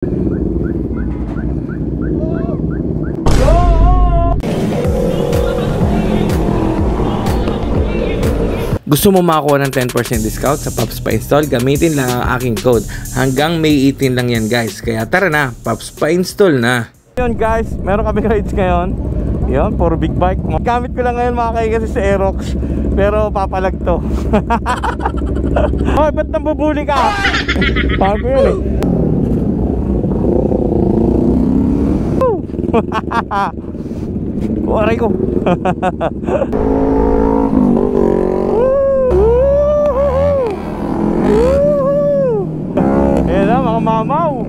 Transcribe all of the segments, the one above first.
Gusto mo makakuha ng 10% discount sa Pops Pa-Install? Gamitin lang ang aking code. Hanggang May 18 lang yan guys. Kaya tara na, Pops Pa-Install na. Yun guys, meron kami rides ngayon. Yun, puro big bike. Gamit ko lang ngayon mga kay kasi sa Aerox. Pero papalag to. Oh, ba't nambubuli ka? Bago yun eh. Aray ko. Ayan na mga mamaw.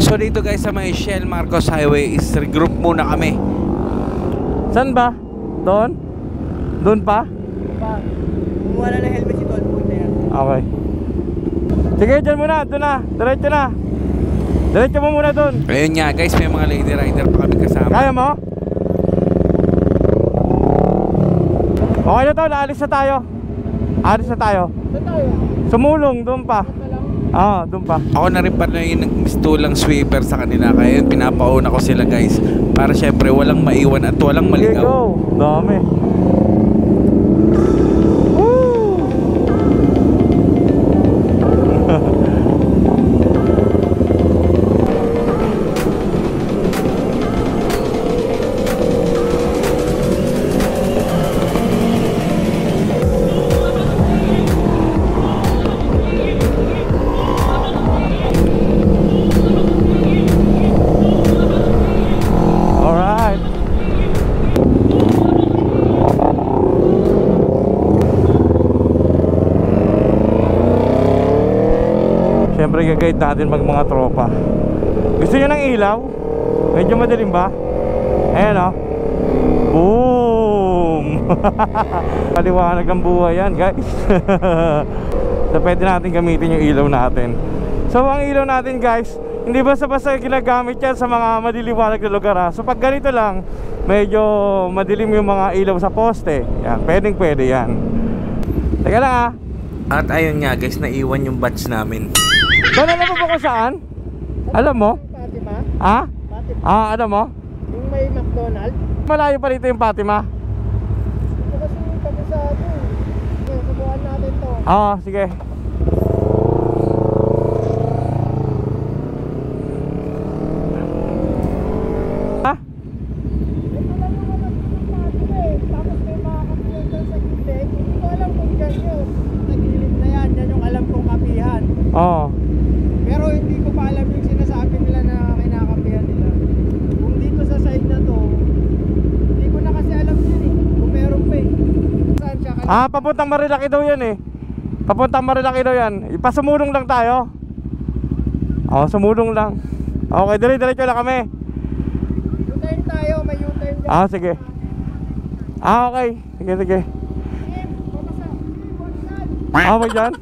So dito guys sa may Shell Marcos Highway is regroup muna kami. Saan ba? Doon? Doon pa? Kung wala na helmet si Tol, punta yan. Okay. Sige dyan muna, doon na. Diretso na. Diretso mo muna doon. Ayun nga guys, may mga lady rider pa kami kasama. Kaya mo? Okay na to, naalis na tayo. Alis na tayo. Saan tayo? Sumulong, doon pa. Doon pa. Ako na rin pala yung nagmistulang sweeper sa kanila. Kaya yun, pinapauna ko sila guys. Para syempre walang maiwan at walang maligaw. Okay, go. Dami. Siyempre gagayad natin mga tropa. Gusto nyo ng ilaw? Medyo madilim ba? Ayan o. Boom. Paliwanag ang buhay yan guys. So pwede natin gamitin yung ilaw natin. So ang ilaw natin guys, hindi basta-basta ginagamit yan sa mga madiliwanag na lugar ha. So pag ganito lang, medyo madilim yung mga ilaw sa poste. Yan, pwede yan. Teka lang ha. At ayun nga guys, naiwan yung batch namin. Doon, alam mo ba kung saan? Alam mo? Fatima? Ha? Fatima? Alam mo? Yung may McDonald's? Malayo pa rito yung Fatima. Ito kasi yung tabi sa atin. Subukan natin to. Sige. Ha? Ito lang naman ang Fatima eh. Tapos may mga kapihan dyan sa gilid. Hindi ko alam kung dyan yun. Nagilid na yan. Yan yung alam kong kapihan. Pero hindi ko pa alam yung sinasabi nila na kinakapihan nila. Kung dito sa side na to, hindi ko na kasi alam yun eh. Kung meron pa eh. Saan siya kanina? Papuntang Marilaki daw yan eh. Papuntang Marilaki daw yan. Ipasumulong lang tayo. Sumulong lang. Okay, diretso lang kami. U-turn tayo, may U-turn dyan. Sige. Okay. Sige. May dyan?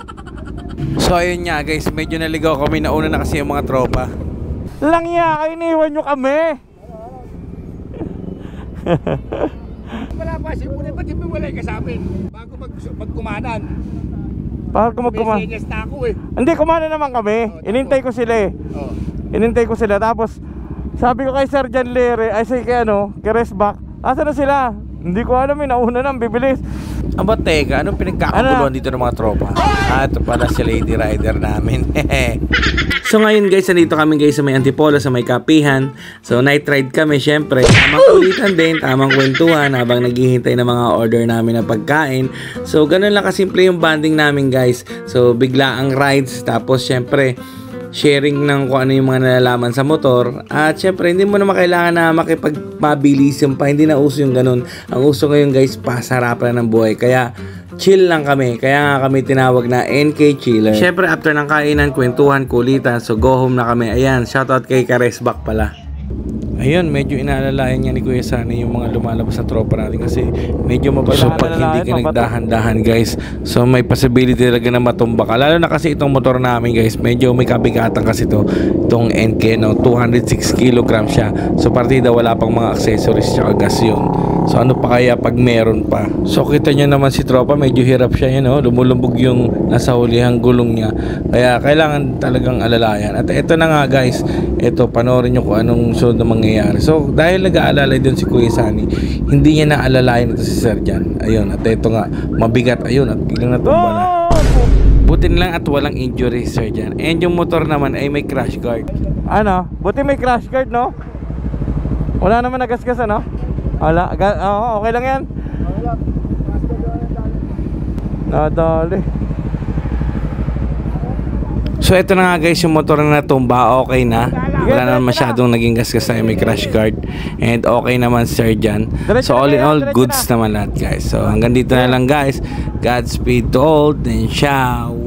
So ayun nga guys, medyo naligaw kami. Nauna na kasi yung mga tropa. Langya, iniwan nyo kami. Wala pa, siyempre, ba't yung walay ka sa amin? Bago magkumanan. Bago magkumanan? May senyas na ako eh. Hindi, kumanan naman kami. Inintay ko sila eh. Inintay ko sila. Tapos sabi ko kay Sir Jan Lere, ay say kay Resback, asa na sila? Hindi ko alam eh, nauna nang bibilis. Aba teka, anong pinagkakaguluhan dito ng mga tropa? Ito pala si lady rider namin. So ngayon guys, nandito kami guys sa may Antipolo, sa may Kapihan. So night ride kami syempre. Tamang kulitan din, tamang kwentuhan habang naghihintay ng mga order namin na pagkain. So ganun lang kasimple yung banding namin guys. So bigla ang rides, tapos syempre sharing ng kung ano yung mga nalalaman sa motor. At syempre hindi mo naman kailangan na makipagpabilis pa. Hindi na uso yung ganun. Ang uso ngayon guys, pasarapan ng buhay. Kaya chill lang kami. Kaya nga kami tinawag na NK Chiller. Syempre after ng kainan, kwentuhan, kulitan, so go home na kami. Ayan, shoutout kay Karesback pala. Ayun, medyo inaalalayan niya ni Kuya Sunny yung mga lumalabas na tropa natin kasi medyo mabasa. So pag hindi ka nagdahan-dahan guys, so may possibility talaga na matumba ka. Lalo na kasi itong motor namin guys, medyo may kabigatan kasi itong NK, 206 kg siya. So partida wala pang mga accessories tsaka gas yun. So ano pa kaya pag meron pa? So kita nyo naman si tropa, medyo hirap siya yun, oh. Lumulubog yung nasa hulihang gulong niya. Kaya kailangan talagang alalayan. At ito na nga guys, ito panoorin nyo kung anong sunod na mangyayari. So dahil nag-aalalay dun si Kuya Sunny, hindi niya naalalayan ito si Sir Jan. Ayun, at ito nga, mabigat. Ayun, at biglang natumba na. Buti lang at walang injury, Sir Jan. And yung motor naman ay may crash guard. Ano? Buti may crash guard, no? Wala naman nagasgas, ano? Wala, oo, okay lang yan. Nadali. So ito na nga guys, yung motor na natumba, okay na. Wala naman masyadong naging gasgas na may crash guard. And okay naman Sir Jan. So all in all, goods naman lahat guys. So hanggang dito na lang guys. Godspeed to all, then ciao.